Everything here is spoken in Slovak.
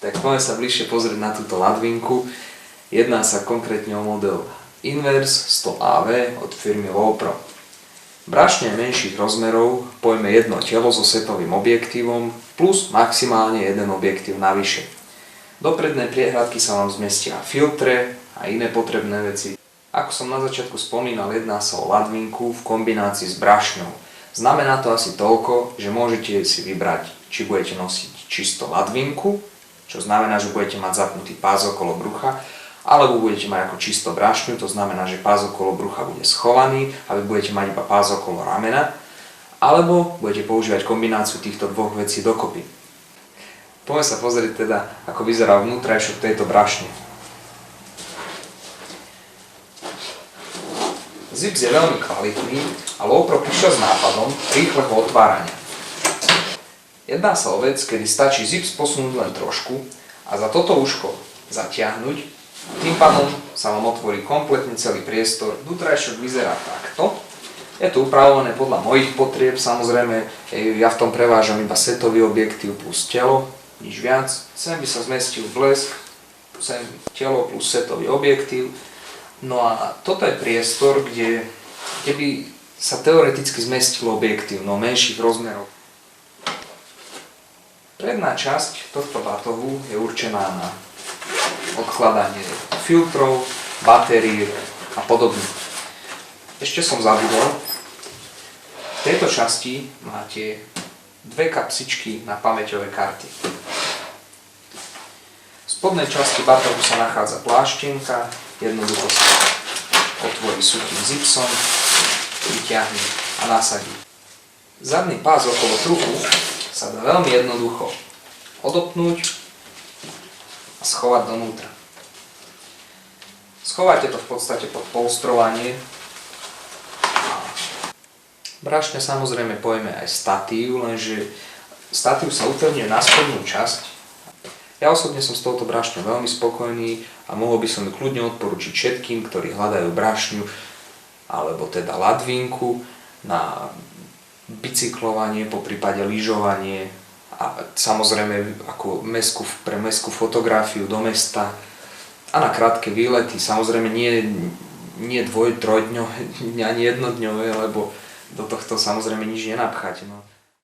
Tak poďme sa bližšie pozrieť na túto ladvinku. Jedná sa konkrétne o model Inverse 100AV od firmy Lowepro. Brašne menších rozmerov pojme jedno telo so setovým objektívom plus maximálne jeden objektív navyše. Do prednej priehľadky sa vám zmestia filtre a iné potrebné veci. Ako som na začiatku spomínal, jedná sa o ladvinku v kombinácii s brašňou. Znamená to asi toľko, že môžete si vybrať, či budete nosiť čisto ladvinku, čo znamená, že budete mať zapnutý pás okolo brucha, alebo budete mať ako čisto brašňu, to znamená, že pás okolo brucha bude schovaný a vy budete mať iba pás okolo ramena, alebo budete používať kombináciu týchto dvoch vecí dokopy. Poďme sa pozrieť teda, ako vyzerá vnútrajšok tejto brašne. Zips je veľmi kvalitný a Lowepro prišiel s nápadom rýchleho otvárania. Jedná sa o vec, kedy stačí zips posunúť len trošku a za toto uško zatiahnuť. Tým pádom sa vám otvorí kompletne celý priestor. Vnútrajšok vyzerá takto. Je to upravované podľa mojich potrieb, samozrejme ja v tom prevážam iba setový objektív plus telo, nič viac. Sem by sa zmestil blesk, sem telo plus setový objektív. No a toto je priestor, kde by sa teoreticky zmestil objektív, no menších rozmerov. Predná časť tohto batohu je určená na odkladanie filtrov, batérií a podobne. Ešte som zabudol, v tejto časti máte dve kapsičky na pamäťové karty. V spodnej časti batohu sa nachádza pláštenka, jednoducho sa otvorí suchým zipsom, vyťahne a nasadí. Zadný pás okolo trupu sa dá veľmi jednoducho odopnúť a schovať donútra. Schovajte to v podstate pod polstrovanie. Brašne samozrejme pojme aj statív, lenže statív sa upevňuje na spodnú časť. Ja osobne som s touto brašňou veľmi spokojný a mohol by som ju kľudne odporučiť všetkým, ktorí hľadajú brašňu alebo teda ladvinku na bicyklovanie, poprípade lyžovanie a samozrejme ako pre mestskú fotografiu do mesta a na krátke výlety, samozrejme nie dvoj-trojdňové, ani jednodňové, lebo do tohto samozrejme nič nenapcháte. No.